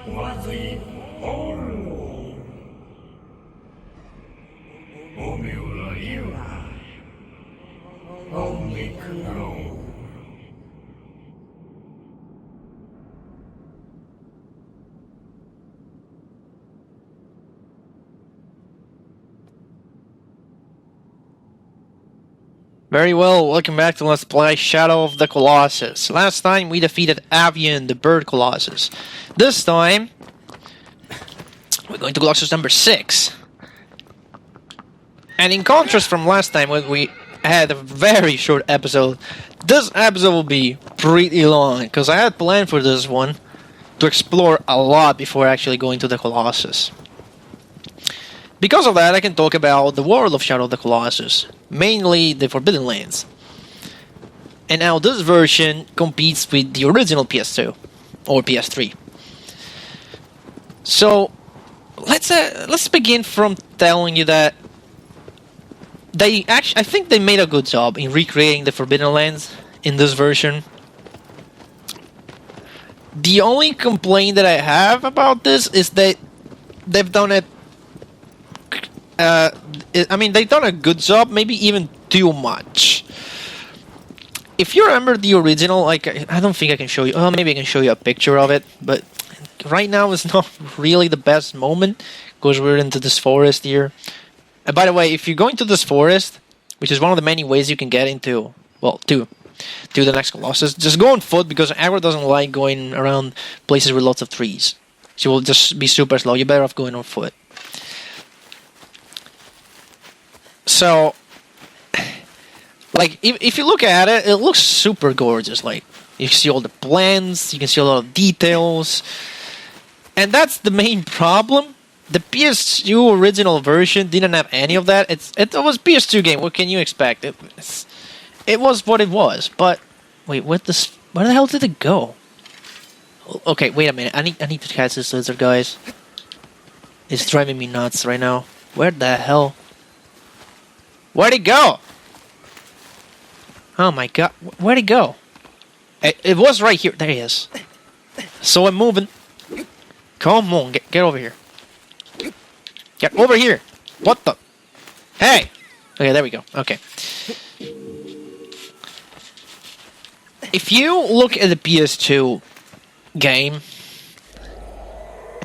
Was he whole? Omura Ira. Only crow. Very well, welcome back to Let's Play Shadow of the Colossus. Last time we defeated Avian, the bird Colossus. This time, we're going to Colossus number 6. And in contrast from last time when we had a very short episode, this episode will be pretty long, because I had planned for this one to explore a lot before actually going to the Colossus. Because of that, I can talk about the world of Shadow of the Colossus, mainly the Forbidden Lands. And now this version competes with the original PS2, or PS3. So, let's begin from telling you that I think they made a good job in recreating the Forbidden Lands in this version. The only complaint that I have about this is that they've done it. They've done a good job, maybe even too much. If you remember the original, like, I don't think I can show you. Oh, maybe I can show you a picture of it, but right now is not really the best moment because we're into this forest here. And by the way, if you're going to this forest, which is one of the many ways you can get into, well, to the next Colossus, just go on foot because Agro doesn't like going around places with lots of trees. She will just be super slow. You're better off going on foot. So, like, if you look at it, it looks super gorgeous. Like, you can see all the plants, you can see a lot of details. And that's the main problem. The PS2 original version didn't have any of that. It was a PS2 game, what can you expect? It was what it was. But, wait, where the hell did it go? Okay, wait a minute. I need to catch this lizard, guys. It's driving me nuts right now. Where the hell? Where'd it go? Oh my god, where'd it go? It was right here. There he is. So I'm moving. Come on, get over here. Get over here. What the? Hey! Okay, there we go. Okay. If you look at the PS2 game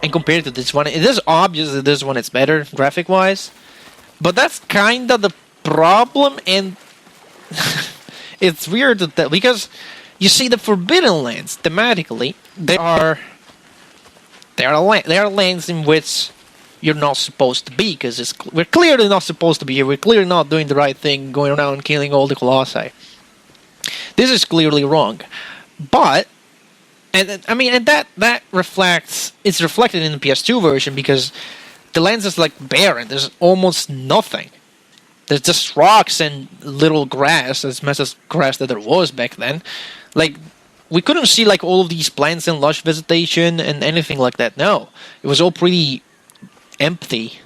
and compare it to this one, it is obvious that this one is better graphic-wise. But that's kind of the problem, and it's weird that because you see the Forbidden Lands thematically, they are lands in which you're not supposed to be, because we're clearly not supposed to be here. We're clearly not doing the right thing, going around killing all the Colossi. This is clearly wrong, but that reflects. It's reflected in the PS2 version because the lands is like barren. There's almost nothing. There's just rocks and little grass, as much as grass that there was back then. Like, we couldn't see like all of these plants and lush vegetation and anything like that. No, it was all pretty empty.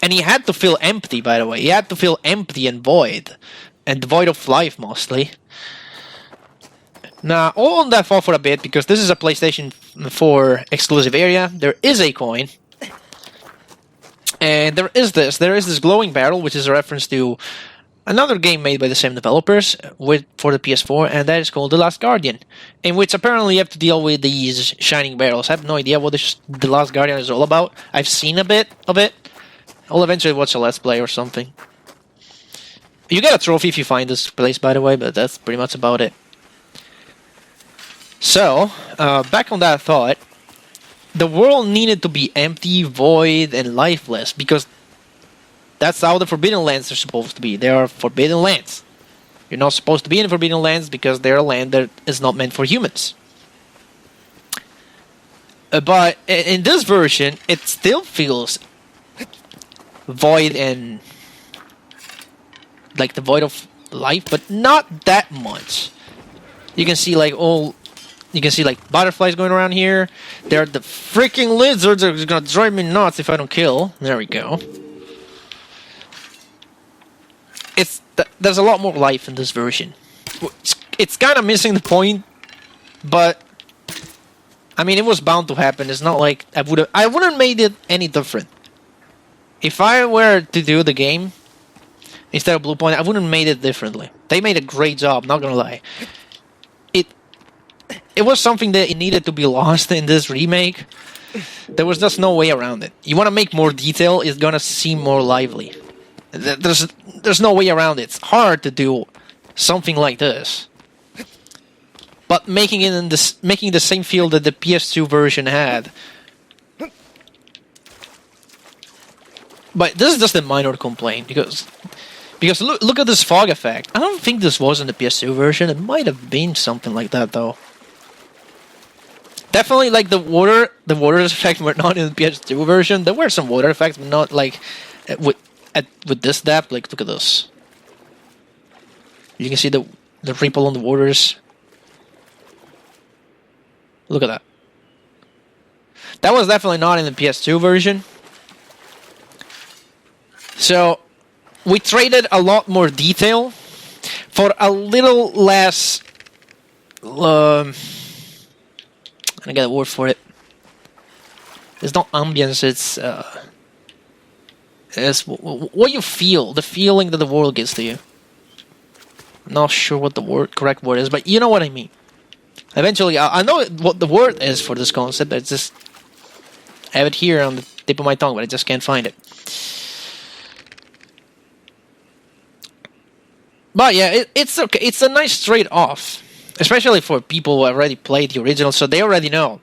And he had to feel empty, by the way. He had to feel empty and void of life mostly. Now, all on that thought for a bit, because this is a PlayStation 4 exclusive area. There is a coin. And there is this glowing barrel, which is a reference to another game made by the same developers for the PS4, and that is called The Last Guardian, in which apparently you have to deal with these shining barrels. I have no idea what The Last Guardian is all about. I've seen a bit of it. I'll eventually watch a Let's Play or something. You get a trophy if you find this place, by the way, but that's pretty much about it. So, back on that thought, the world needed to be empty, void, and lifeless, because that's how the Forbidden Lands are supposed to be. They are Forbidden Lands. You're not supposed to be in the Forbidden Lands because they're a land that is not meant for humans. But in this version, it still feels void and like the void of life, but not that much. You can see like butterflies going around here. There are the freaking lizards that are gonna drive me nuts if I don't kill. There we go. There's a lot more life in this version. It's kind of missing the point, but I mean, it was bound to happen. It's not like I wouldn't made it any different. If I were to do the game instead of Bluepoint, I wouldn't made it differently. They made a great job, not gonna lie. It was something that it needed to be lost in this remake. There was just no way around it. You want to make more detail, it's gonna seem more lively. There's no way around it. It's hard to do something like this. But making the same feel that the PS2 version had. But this is just a minor complaint because look at this fog effect. I don't think this was in the PS2 version. It might have been something like that though. Definitely, like the water effect were not in the PS2 version. There were some water effects, but not like with this depth. Like, look at this. You can see the ripple on the waters. Look at that. That was definitely not in the PS2 version. So we traded a lot more detail for a little less. I get a word for it. It's not ambience. It's what you feel, the feeling that the world gives to you. I'm not sure what the correct word is, but you know what I mean. Eventually, I know what the word is for this concept. I just have it here on the tip of my tongue, but I just can't find it. But yeah, it's okay. It's a nice trade-off. Especially for people who already played the original, so they already know.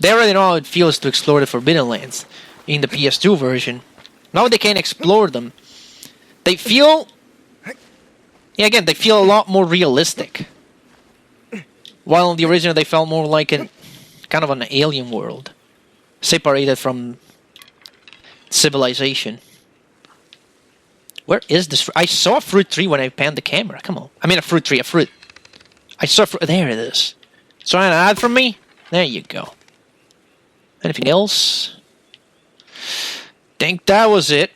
They already know how it feels to explore the Forbidden Lands in the PS2 version. Now they can explore them. They feel... Yeah, again, they feel a lot more realistic. While in the original they felt more like kind of an alien world. Separated from civilization. Where is this? I saw a fruit tree when I panned the camera. Come on. I mean a fruit tree, a fruit. I saw there it is. Trying an ad from me? There you go. Anything else? Think that was it.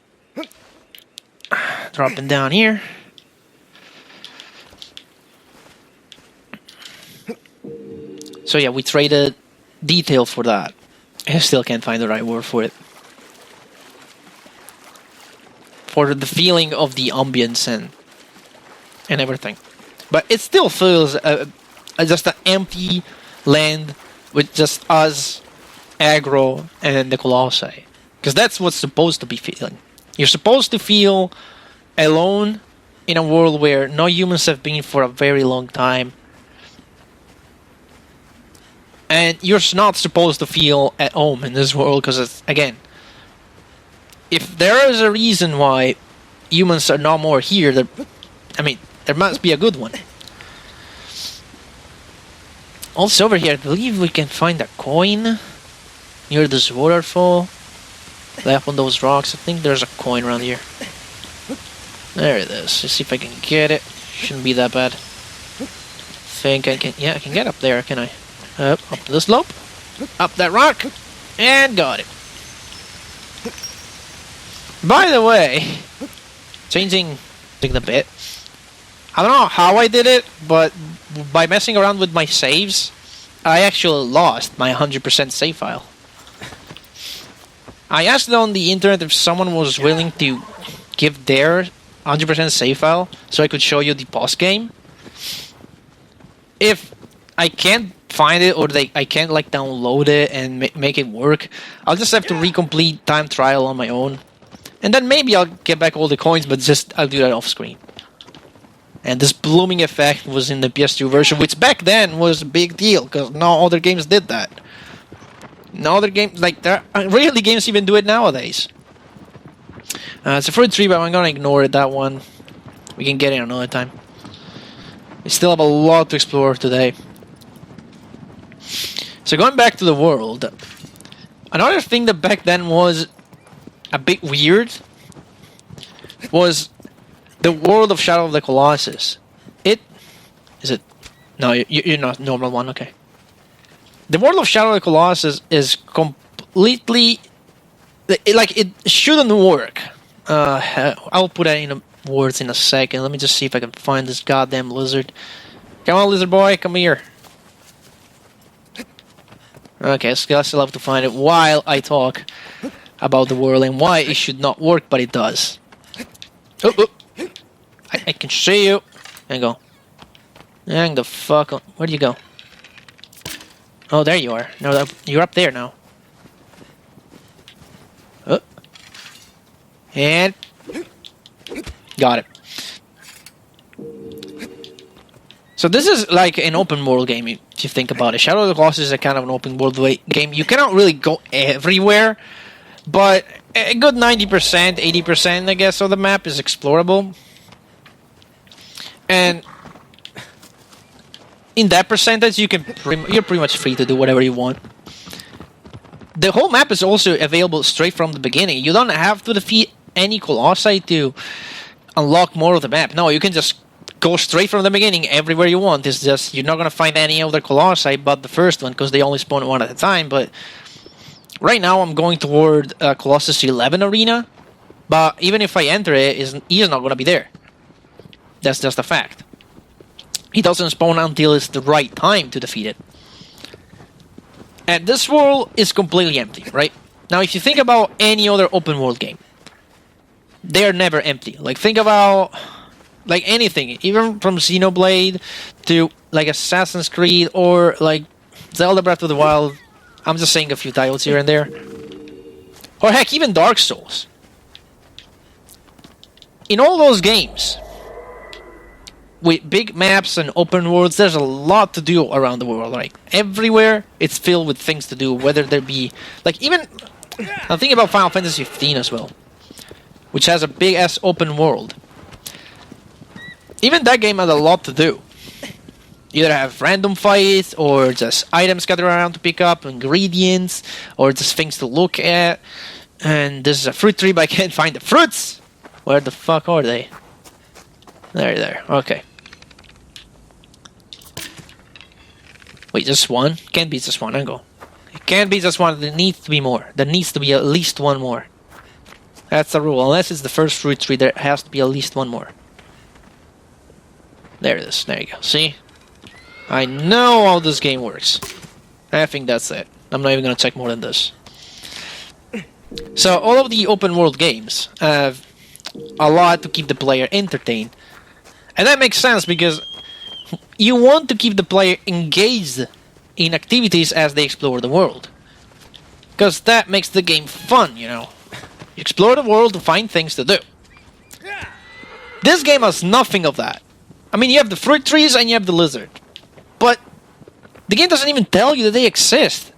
Dropping down here. So yeah, we traded detail for that. I still can't find the right word for it. For the feeling of the ambience and everything. But it still feels just an empty land with just us, aggro, and the Colossi. Because that's what's supposed to be feeling. You're supposed to feel alone in a world where no humans have been for a very long time. And you're not supposed to feel at home in this world because, again, if there is a reason why humans are no more here, there must be a good one. Also over here, I believe we can find a coin near this waterfall. Left on those rocks. I think there's a coin around here. There it is. Let's see if I can get it. Shouldn't be that bad. Think I can. Yeah, I can get up there, can I? Up to the slope. Up that rock. And got it. By the way, changing the bit. I don't know how I did it, but by messing around with my saves, I actually lost my 100% save file. I asked on the internet if someone was willing to give their 100% save file so I could show you the boss game. If I can't find it or I can't like download it and make it work, I'll just have to recomplete time trial on my own. And then maybe I'll get back all the coins, but I'll do that off screen. And this blooming effect was in the PS2 version, which back then was a big deal, because no other games did that. No other games, like, there are rarely games even do it nowadays. It's a fruit tree, but I'm gonna ignore it, that one. We can get it another time. We still have a lot to explore today. So going back to the world, another thing that back then was a bit weird was the world of Shadow of the Colossus. No, you're not normal one, okay. The world of Shadow of the Colossus is completely... it shouldn't work. I'll put that in words in a second. Let me just see if I can find this goddamn lizard. Come on, lizard boy, come here. Okay, so I still have to find it while I talk about the world and why it should not work, but it does. Oh, oh. I can see you. There you go. Hang the fuck on. Where'd you go? Oh, there you are. No, you're up there now. Oh. And... got it. So this is like an open world game, if you think about it. Shadow of the Colossus is a kind of an open world game. You cannot really go everywhere, but a good 90%, 80%, I guess, of the map is explorable. And in that percentage, you're pretty much free to do whatever you want. The whole map is also available straight from the beginning. You don't have to defeat any Colossi to unlock more of the map. No, you can just go straight from the beginning everywhere you want. It's just you're not going to find any other Colossi but the first one because they only spawn one at a time. But right now I'm going toward Colossus 11 arena. But even if I enter it, he is not going to be there. That's just a fact. He doesn't spawn until it's the right time to defeat it. And this world is completely empty, right? Now, if you think about any other open world game, they're never empty. Like, think about, like, anything. Even from Xenoblade to, like, Assassin's Creed or, like, Zelda Breath of the Wild. I'm just saying a few titles here and there. Or, heck, even Dark Souls. In all those games, with big maps and open worlds, there's a lot to do around the world. Like, everywhere, it's filled with things to do. Whether there be, like, even, I'm thinking about Final Fantasy 15 as well, which has a big-ass open world. Even that game has a lot to do. Either have random fights, or just items gathered around to pick up, ingredients, or just things to look at. And this is a fruit tree, but I can't find the fruits! Where the fuck are they? There. Okay. Wait, just one? Can't be just one angle. It can't be just one. There needs to be more. There needs to be at least one more. That's the rule. Unless it's the first fruit tree, there has to be at least one more. There it is. There you go. See? I know how this game works. I think that's it. I'm not even going to check more than this. So, all of the open world games have a lot to keep the player entertained. And that makes sense because you want to keep the player engaged in activities as they explore the world. Because that makes the game fun, you know. You explore the world to find things to do. This game has nothing of that. I mean, you have the fruit trees and you have the lizard. But the game doesn't even tell you that they exist.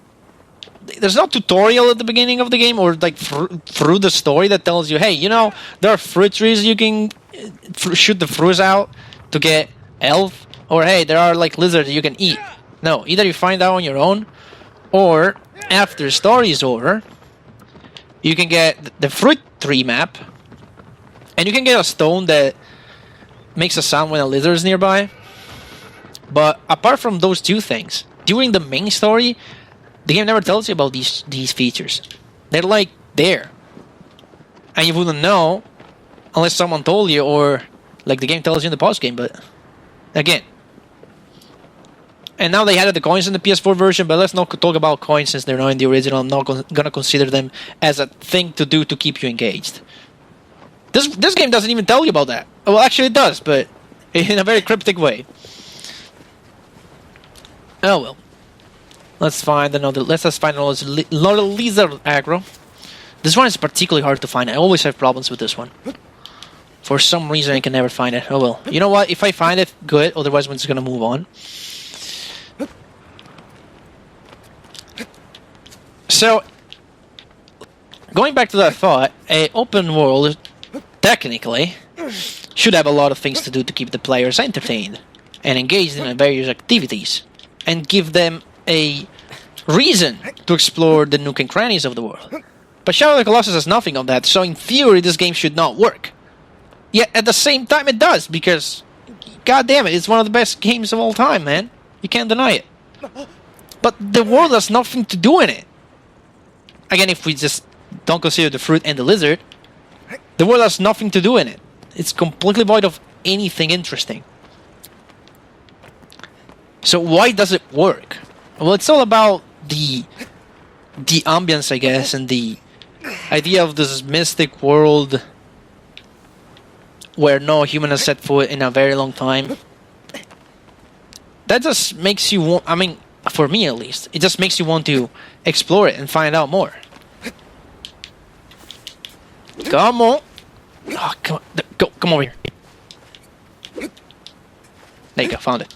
There's no tutorial at the beginning of the game or like through the story that tells you, hey, you know, there are fruit trees you can shoot the fruits out to get health, or hey, there are like lizards you can eat. No, either you find out on your own, or after the story is over, you can get the fruit tree map, and you can get a stone that makes a sound when a lizard is nearby. But apart from those two things, during the main story, the game never tells you about these features. They're like there, and you wouldn't know unless someone told you, or like the game tells you in the post game. But again, and now they added the coins in the PS4 version. But let's not talk about coins since they're not in the original. I'm not gonna consider them as a thing to do to keep you engaged. This game doesn't even tell you about that. Well, actually it does, but in a very cryptic way. Oh well. Let's find another lizard aggro. This one is particularly hard to find. I always have problems with this one. For some reason I can never find it. Oh well. You know what? If I find it, good. Otherwise I'm just gonna move on. So, going back to that thought, an open world, technically, should have a lot of things to do to keep the players entertained and engaged in various activities, and give them a reason to explore the nook and crannies of the world. But Shadow of the Colossus has nothing of that, so in theory this game should not work. Yet at the same time it does, because god damn it, it's one of the best games of all time, man. You can't deny it. But the world has nothing to do in it. Again, if we just don't consider the fruit and the lizard, the world has nothing to do in it. It's completely void of anything interesting. So why does it work? Well, it's all about the the ambience, I guess, and the idea of this mystic world where no human has set foot in a very long time. That just makes you want, I mean, for me at least, it just makes you want to explore it and find out more. Come on. Oh, come on. Come over here. There you go, found it.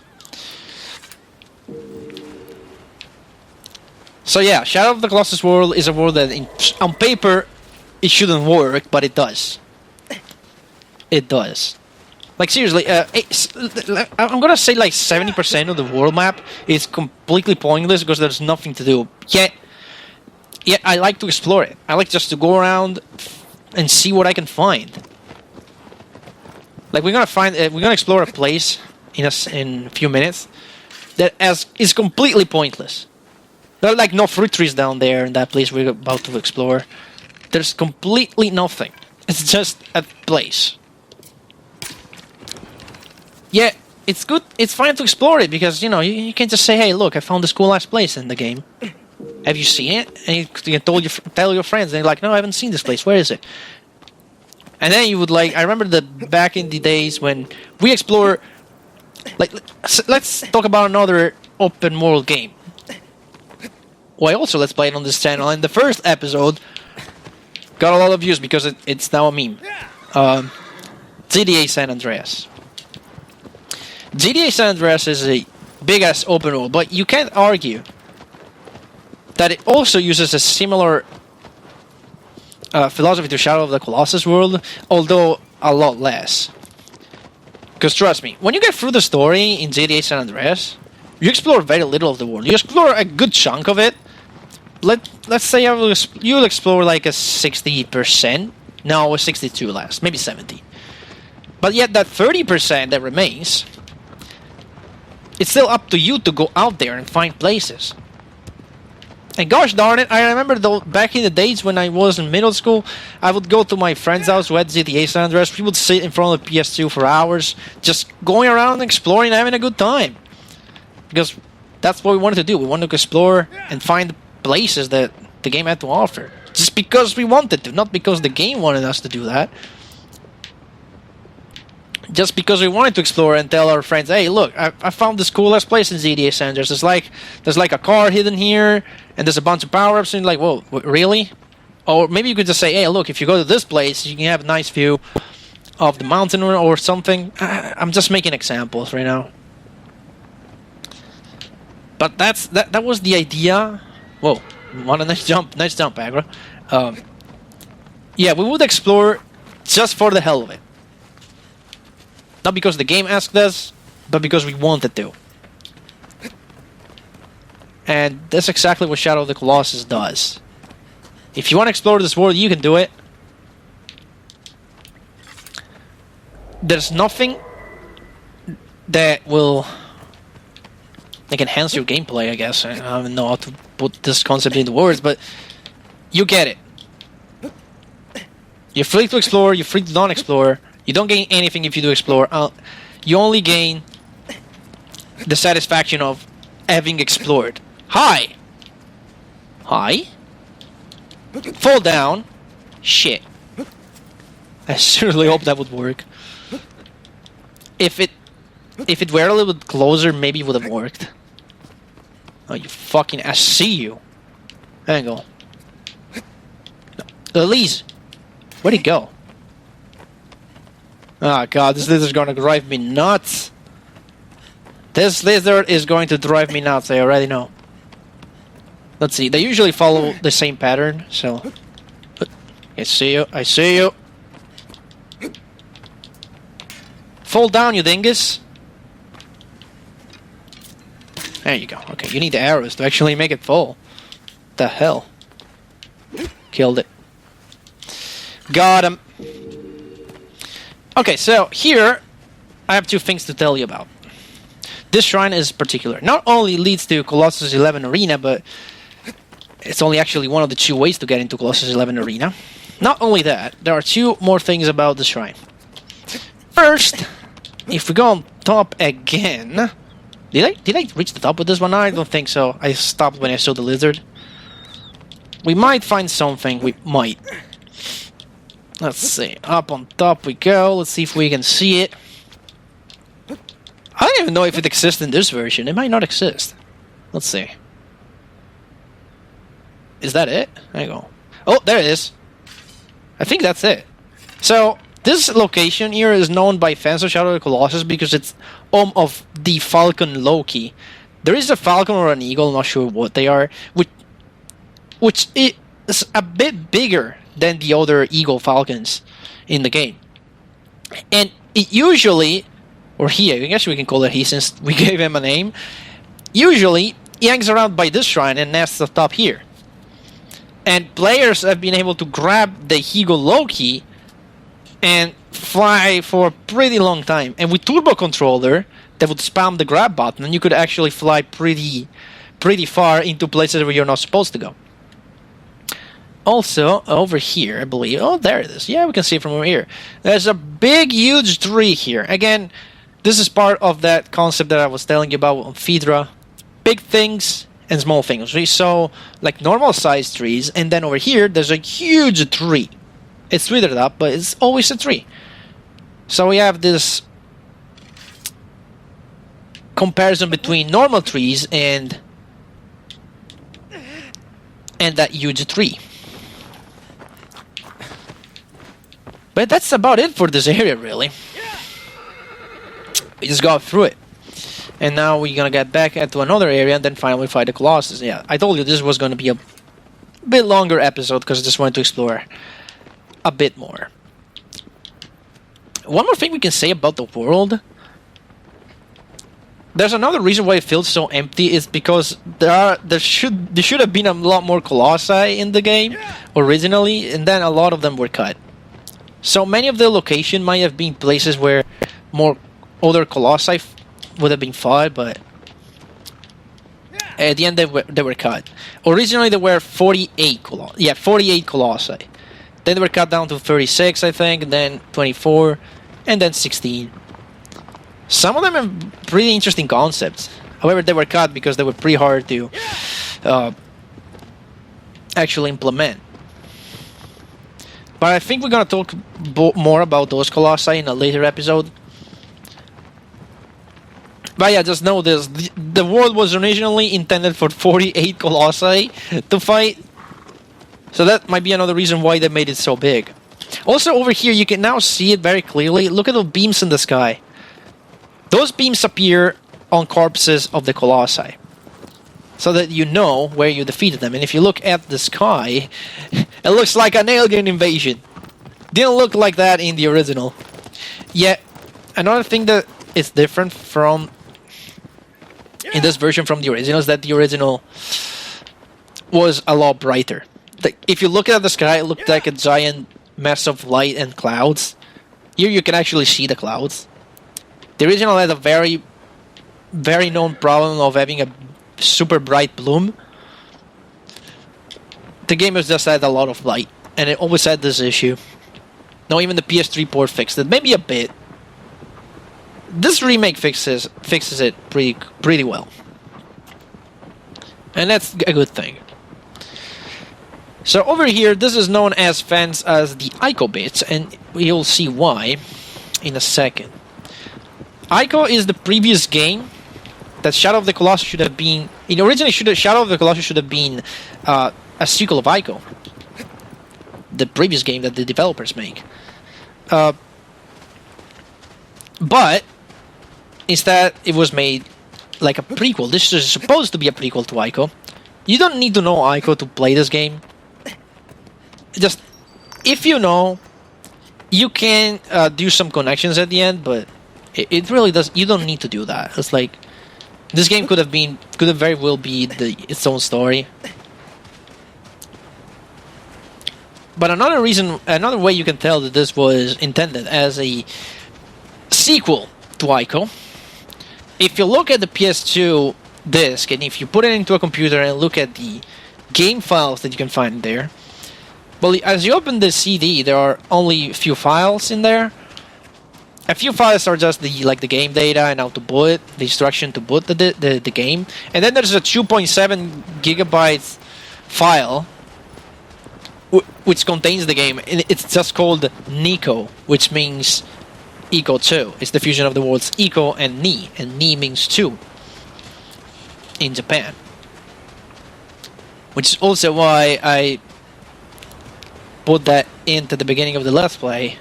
So yeah, Shadow of the Colossus world is a world that on paper it shouldn't work, but it does. It does. Like seriously, I'm gonna say like 70% of the world map is completely pointless because there's nothing to do. Yet I like to explore it. I like just to go around and see what I can find. Like we're gonna explore a place in a few minutes that is completely pointless. There are like no fruit trees down there in that place we're about to explore. There's completely nothing. It's just a place. Yeah, it's good. It's fine to explore it because, you know, you can just say, hey, look, I found this cool-ass place in the game. Have you seen it? And you can tell your friends, and they're like, no, I haven't seen this place. Where is it? And then you would like, I remember that back in the days when we explore, like, let's talk about another open world game. Why also let's play it on this channel. And the first episode got a lot of views because it's now a meme. GTA San Andreas. GTA San Andreas is a big-ass open world, but you can't argue that it also uses a similar philosophy to Shadow of the Colossus world, although a lot less. Because trust me, when you get through the story in GTA San Andreas, you explore very little of the world. You explore a good chunk of it. Let's say you'll explore like a 60%. No, a 62 last, maybe 70. But yet that 30% that remains, it's still up to you to go out there and find places. And gosh darn it, I remember though back in the days when I was in middle school, I would go to my friend's house who had GTA San Andreas. We would sit in front of the PS2 for hours, just going around, exploring, having a good time. Because that's what we wanted to do. We wanted to explore and find places that the game had to offer. Just because we wanted to, not because the game wanted us to do that. Just because we wanted to explore and tell our friends, hey, look, I found this coolest place in GTA San Andreas. There's like a car hidden here, and there's a bunch of power-ups, and like, whoa, really? Or maybe you could just say, hey, look, if you go to this place, you can have a nice view of the mountain or something. I'm just making examples right now. But that was the idea. Whoa, what a nice jump, Agra. Yeah, we would explore just for the hell of it. Not because the game asked us, but because we wanted to. And that's exactly what Shadow of the Colossus does. If you want to explore this world, you can do it. There's nothing that will like enhance your gameplay, I guess. I don't know how to put this concept into words, but you get it. You're free to explore, you're free to not explore. You don't gain anything if you do explore. You only gain the satisfaction of having explored. Hi! Hi? Fall down. Shit. I certainly hope that would work. If it were a little bit closer, maybe it would have worked. Oh, you fucking... I see you. Hang on. No. Elise! Where'd he go? Oh god, this lizard's gonna drive me nuts. This lizard is going to drive me nuts, I already know. Let's see, they usually follow the same pattern, so... I see you, I see you. Fall down, you dingus. There you go. Okay, you need the arrows to actually make it fall. The hell? Killed it. Got him. Okay, so here I have two things to tell you about. This shrine is particular. Not only leads to Colossus 11 Arena, but it's only actually one of the two ways to get into Colossus 11 Arena. Not only that, there are two more things about the shrine. First, if we go on top again... Did I reach the top with this one? I don't think so. I stopped when I saw the lizard. We might find something. We might. Let's see. Up on top we go. Let's see if we can see it. I don't even know if it exists in this version. It might not exist. Let's see. Is that it? There you go. Oh, there it is. I think that's it. So, this location here is known by fans of Shadow of the Colossus because it's home of the Falcon Loki. There is a falcon or an eagle, not sure what they are, which is a bit bigger than the other eagle falcons in the game. And it usually, or he, I guess we can call it he since we gave him a name, usually he hangs around by this shrine and nests up top here. And players have been able to grab the Eagle Loki and fly for a pretty long time. And with Turbo Controller, that would spam the grab button, and you could actually fly pretty far into places where you're not supposed to go. Also, over here, I believe... Oh, there it is. Yeah, we can see it from over here. There's a big, huge tree here. Again, this is part of that concept that I was telling you about on Phaedra. Big things and small things. We saw like normal sized trees, and then over here there's a huge tree. It's withered up, but it's always a tree. So we have this comparison between normal trees and that huge tree. But that's about it for this area, really. We just got through it. And now we're gonna get back into another area and then finally fight the Colossus. Yeah, I told you this was gonna be a bit longer episode because I just wanted to explore a bit more. One more thing we can say about the world. There's another reason why it feels so empty is because there should have been a lot more Colossi in the game originally, and then a lot of them were cut. So many of the location might have been places where more other Colossi would have been fought, but at the end they were cut. Originally there were 48 Colossi. Yeah, 48 Colossi. Then they were cut down to 36, I think, and then 24, and then 16. Some of them have pretty interesting concepts. However, they were cut because they were pretty hard to actually implement. But I think we're gonna talk more about those Colossi in a later episode. But yeah, just know this. The world was originally intended for 48 Colossi to fight. So that might be another reason why they made it so big. Also, over here, you can now see it very clearly. Look at the beams in the sky. Those beams appear on corpses of the Colossi. So that you know where you defeated them. And if you look at the sky, it looks like an alien invasion. Didn't look like that in the original. Yet, another thing that is different from... in this version from the original is that the original was a lot brighter. If you look at the sky, it looked like a giant mess of light and clouds. Here you can actually see the clouds. The original had a very, very known problem of having a super bright bloom. The game has just had a lot of light, and it always had this issue. Now even the PS3 port fixed it, maybe a bit. This remake fixes it pretty well, and that's a good thing. So over here, this is known as fans as the Ico bits, and you'll see why in a second. Ico is the previous game that Shadow of the Colossus should have been. Originally, Shadow of the Colossus should have been a sequel of Ico, the previous game that the developers make. But instead, it was made like a prequel. This is supposed to be a prequel to Ico. You don't need to know Ico to play this game. Just, if you know, you can do some connections at the end, but it really does. You don't need to do that. It's like this game could have very well be its own story. But another way you can tell that this was intended as a sequel to Ico, if you look at the PS2 disc and if you put it into a computer and look at the game files that you can find there, well, as you open the CD, there are only a few files in there. A few files are just the game data and how to boot, the instruction to boot the game, and then there's a 2.7 gigabytes file which contains the game. And it's just called Nico, which means Eco 2. It's the fusion of the words Eco and Ni means 2 in Japan. Which is also why I put that into the beginning of the Let's Play.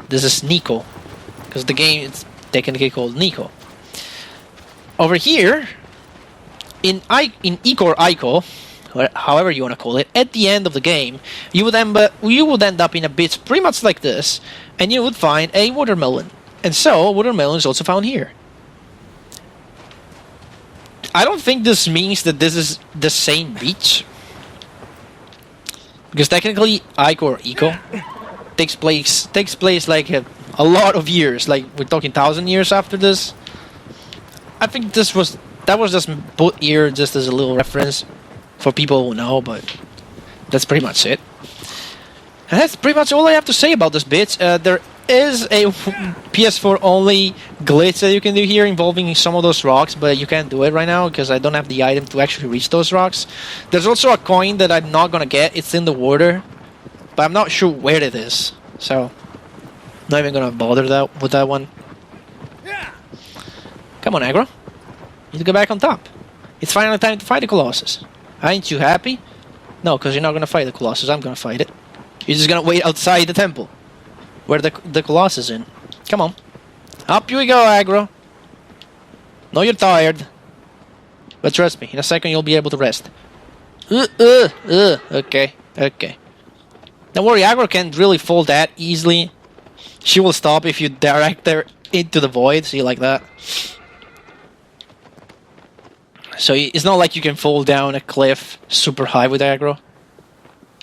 This is Nico, because the game is technically called Nico. Over here, in Eco or Ico, or however you want to call it, at the end of the game, you would end up in a bit pretty much like this, and you would find a watermelon. And so, a watermelon is also found here. I don't think this means that this is the same beach, because technically Ico or Eco takes place like a lot of years, like we're talking 1,000 years after this. I think that was just put here just as a little reference for people who know, but that's pretty much it. And that's pretty much all I have to say about this bit. There is a PS4 only glitch that you can do here involving some of those rocks, but you can't do it right now because I don't have the item to actually reach those rocks. There's also a coin that I'm not gonna get. It's in the water, but I'm not sure where it is, so not even gonna bother with that one. Come on, Aggro. You need to go back on top. It's finally time to fight the Colossus. Ain't you happy? No, because you're not gonna fight the Colossus. I'm gonna fight it. You're just gonna wait outside the temple where the Colossus is in. Come on. Up you go, Aggro. No, you're tired. But trust me, in a second you'll be able to rest. Okay. Don't worry, Aggro can't really fall that easily. She will stop if you direct her into the void, see, like that. So it's not like you can fall down a cliff super high with Aggro.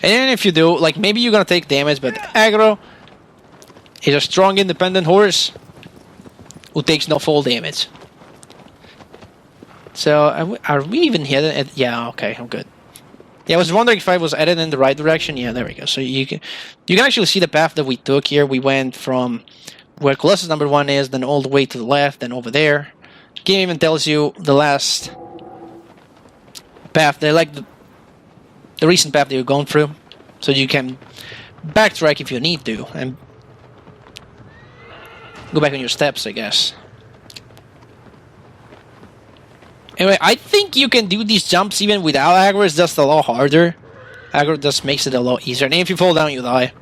And even if you do, like, maybe you're gonna take damage, but Aggro is a strong, independent horse who takes no fall damage. So, are we even headed? Yeah, okay, I'm good. Yeah, I was wondering if I was headed in the right direction. Yeah, there we go. So you can actually see the path that we took here. We went from where Colossus number 1 is, then all the way to the left, then over there. The game even tells you the last path. They like the recent path that you're going through, so you can backtrack if you need to and go back on your steps, I guess. Anyway, I think you can do these jumps even without Aggro. It's just a lot harder. Aggro just makes it a lot easier. And if you fall down, you die.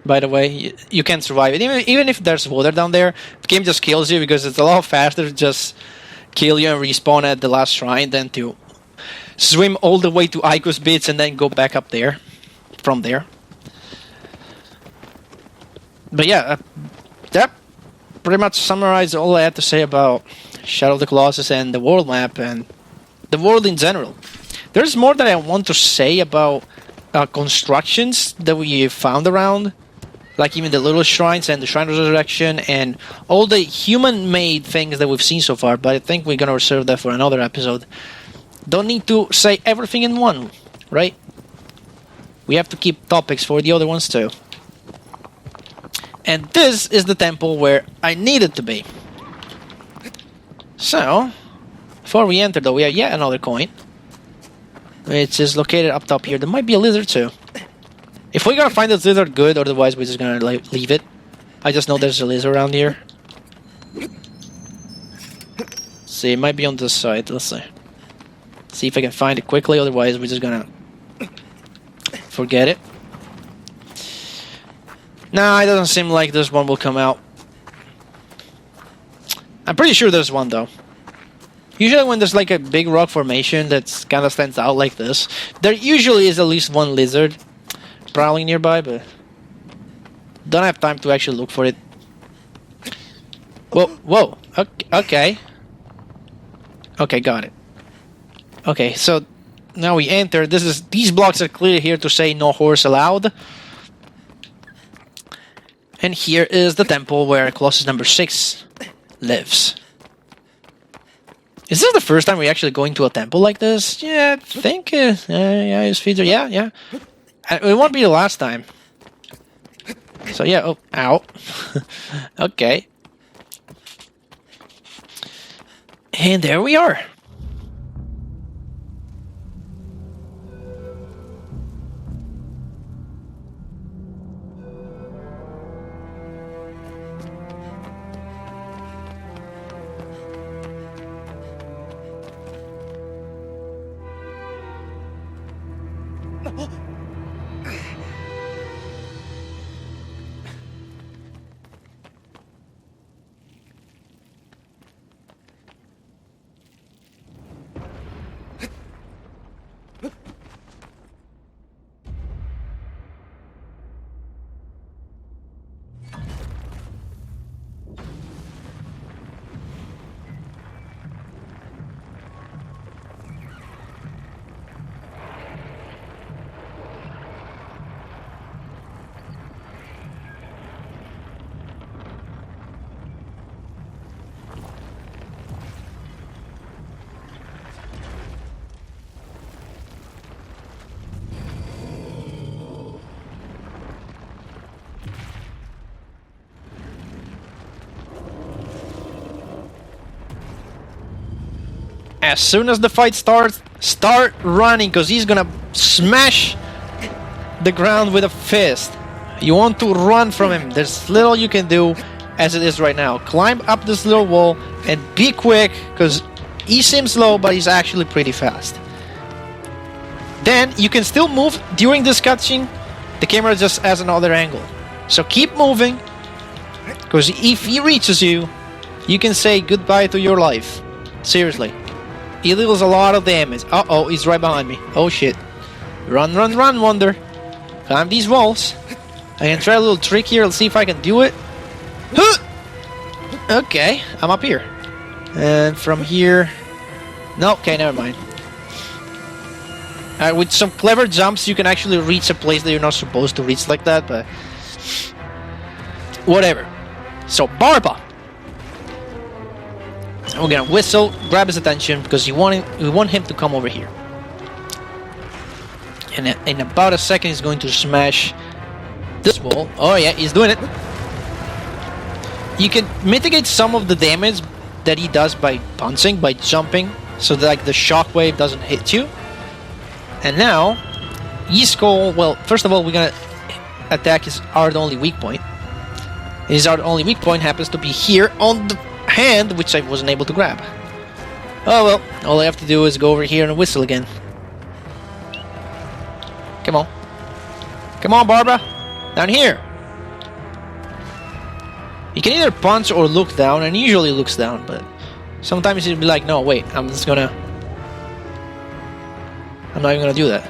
By the way, you can't survive it. Even if there's water down there, the game just kills you because it's a lot faster to just kill you and respawn at the last shrine than to swim all the way to Ico's bits and then go back up there from there. But yeah, that pretty much summarizes all I had to say about Shadow of the Colossus and the world map and the world in general. There's more that I want to say about constructions that we found around, like even the little shrines and the Shrine of Resurrection and all the human-made things that we've seen so far, but I think we're gonna reserve that for another episode. Don't need to say everything in one, right? We have to keep topics for the other ones too. And this is the temple where I needed to be. So, before we enter though, we have yet another coin, which is located up top here. There might be a lizard too. If we're gonna find this lizard, good, otherwise we're just gonna leave it. I just know there's a lizard around here. See, it might be on this side, let's see. See if I can find it quickly, otherwise we're just gonna forget it. Nah, it doesn't seem like this one will come out. I'm pretty sure there's one though. Usually when there's like a big rock formation that kind of stands out like this, there usually is at least one lizard prowling nearby, but don't have time to actually look for it. Whoa, okay. Okay, got it. Okay, so now we enter. These blocks are clear here to say no horse allowed. And here is the temple where Colossus number 6 lives. Is this the first time we actually go into a temple like this? Yeah, I think. Yeah, his feet are. Yeah. It won't be the last time. So yeah. Oh, ow. Okay. And there we are. as soon as the fight starts, start running, because he's gonna smash the ground with a fist. You want to run from him. There's little you can do as it is right now. Climb up this little wall and be quick, because he seems slow, but he's actually pretty fast. Then you can still move during this cutscene. The camera just has another angle. So keep moving, because if he reaches you, you can say goodbye to your life. Seriously. He deals a lot of damage. Uh-oh, he's right behind me. Oh shit. Run, run, run, Wonder. Climb these walls. I can try a little trick here. Let's see if I can do it. Huh! Okay, I'm up here. And from here... No, okay, never mind. With some clever jumps, you can actually reach a place that you're not supposed to reach like that, but... whatever. So, Barba. We're gonna whistle, grab his attention, because we want him to come over here. And in about a second, he's going to smash this wall. Oh yeah, he's doing it. You can mitigate some of the damage that he does by bouncing, by jumping, so that like the shockwave doesn't hit you. And now, his goal, well, first of all, we're gonna attack our only weak point. His only weak point happens to be here on the hand, which I wasn't able to grab. Oh well, all I have to do is go over here and whistle again. Come on. Come on, Barbara. Down here. You can either punch or look down, and he usually looks down, but sometimes he'll be like, no, wait, I'm not even gonna do that.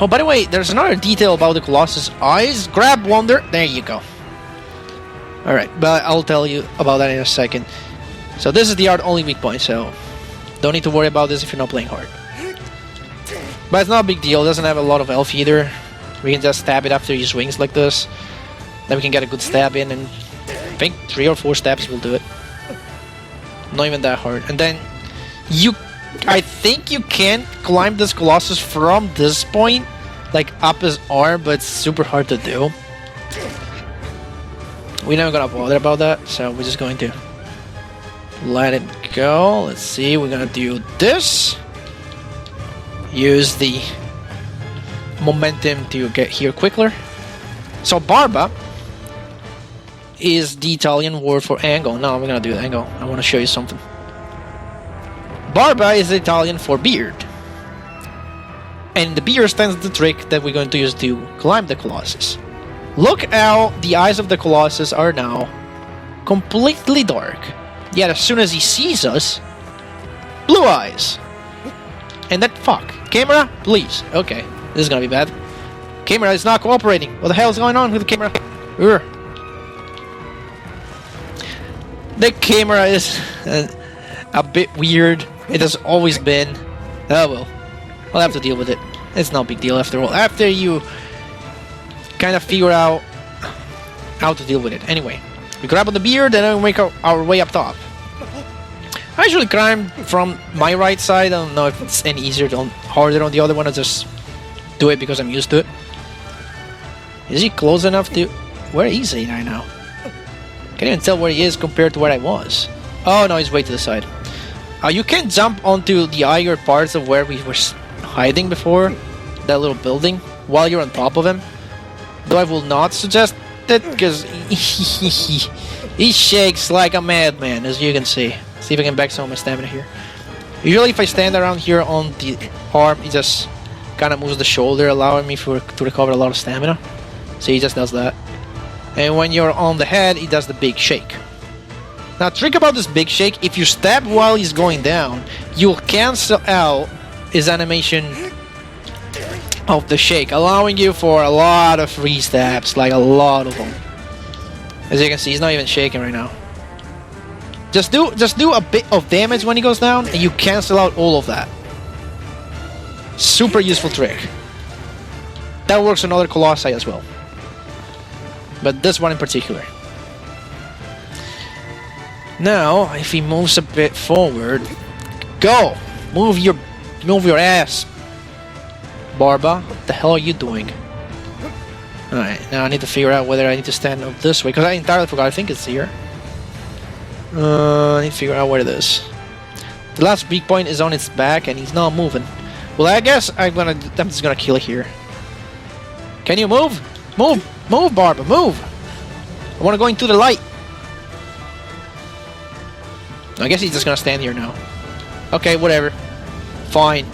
Oh, by the way, there's another detail about the Colossus eyes. Grab Wonder. There you go. Alright, but I'll tell you about that in a second. So this is the only weak point, so don't need to worry about this if you're not playing hard. But it's not a big deal. It doesn't have a lot of health either. We can just stab it after he swings like this. Then we can get a good stab in, and I think 3 or 4 stabs will do it. Not even that hard. And then I think you can climb this Colossus from this point, like up his arm, but it's super hard to do. We're not gonna bother about that, so we're just going to let it go. Let's see, we're gonna do this. Use the momentum to get here quicker. So Barba is the Italian word for angle. No, we're gonna do angle. I want to show you something. Barba is Italian for beard. And the beard stands the trick that we're going to use to climb the Colossus. Look how the eyes of the Colossus are now completely dark. Yet as soon as he sees us, blue eyes. And that fuck. Camera, please. Okay, this is gonna be bad. Camera is not cooperating. What the hell is going on with the camera? Urgh. The camera is a bit weird. It has always been. Oh well. I'll have to deal with it. It's no big deal after all. After you kind of figure out how to deal with it. Anyway, we grab on the beard and then we make our way up top. I usually climb from my right side. I don't know if it's any easier or harder on the other one. I just do it because I'm used to it. Is he close enough to... Where is he right now? Can't even tell where he is compared to where I was. Oh no, he's way to the side. You can jump onto the higher parts of where we were hiding before. That little building. While you're on top of him. Though I will not suggest it because he shakes like a madman, as you can see. See if I can back some of my stamina here. Usually if I stand around here on the arm, he just kind of moves the shoulder, allowing me to recover a lot of stamina. So he just does that. And when you're on the head, he does the big shake. Now, trick about this big shake, if you stab while he's going down, you'll cancel out his animation of the shake, allowing you for a lot of free stabs, like a lot of them. As you can see, he's not even shaking right now. Just do a bit of damage when he goes down, and you cancel out all of that. Super useful trick. That works on other Colossi as well, but this one in particular. Now, if he moves a bit forward, go! Move your ass, Barba. What the hell are you doing? Alright, now I need to figure out whether I need to stand up this way, because I entirely forgot. I think it's here. I need to figure out where it is. The last weak point is on its back, and he's not moving. Well, I guess I'm just gonna kill it here. Can you move? Move! Move, Barba, move! I wanna go into the light. I guess he's just gonna stand here now. Okay, whatever. Fine.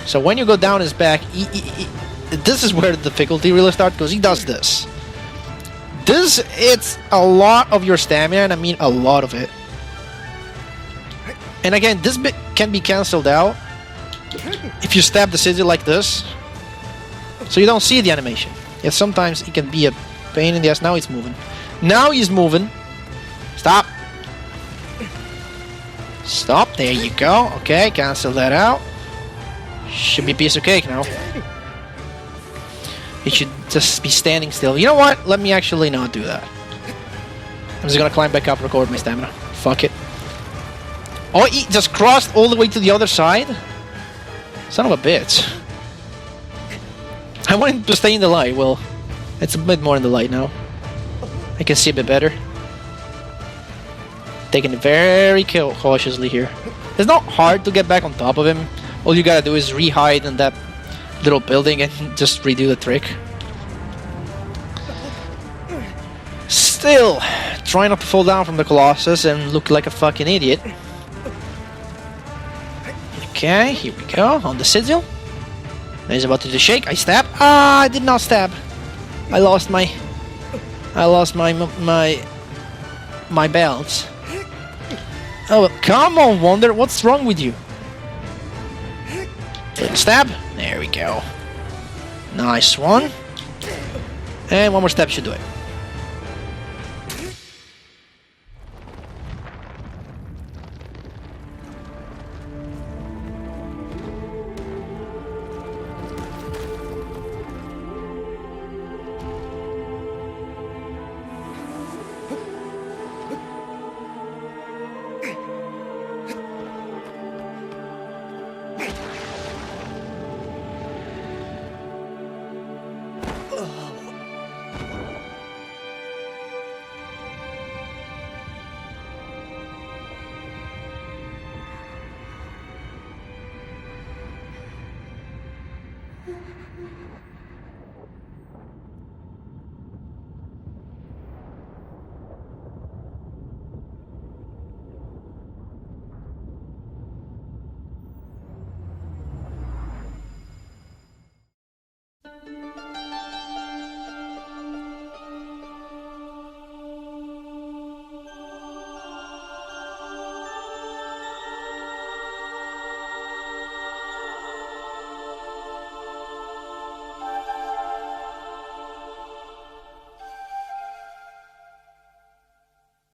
So when you go down his back, this is where the difficulty really starts, because he does this. It's a lot of your stamina, and I mean a lot of it. And again, this bit can be cancelled out if you stab the sigil like this, so you don't see the animation. Yet sometimes it can be a pain in the ass. Now he's moving. Now he's moving. Stop. Stop. There you go. Okay, cancel that out. Should be a piece of cake now. He should just be standing still. You know what? Let me actually not do that. I'm just gonna climb back up, record my stamina. Fuck it. Oh, he just crossed all the way to the other side? Son of a bitch. I wanted to stay in the light. Well, it's a bit more in the light now. I can see a bit better. Taking it very cautiously here. It's not hard to get back on top of him. All you gotta do is re-hide in that little building and just redo the trick. Still, try not to fall down from the Colossus and look like a fucking idiot. Okay, here we go, on the sigil. He's about to do the shake. I stab. Ah, I did not stab. I lost my belt. Oh, come on, Wonder. What's wrong with you? Little stab. There we go. Nice one. And one more stab should do it.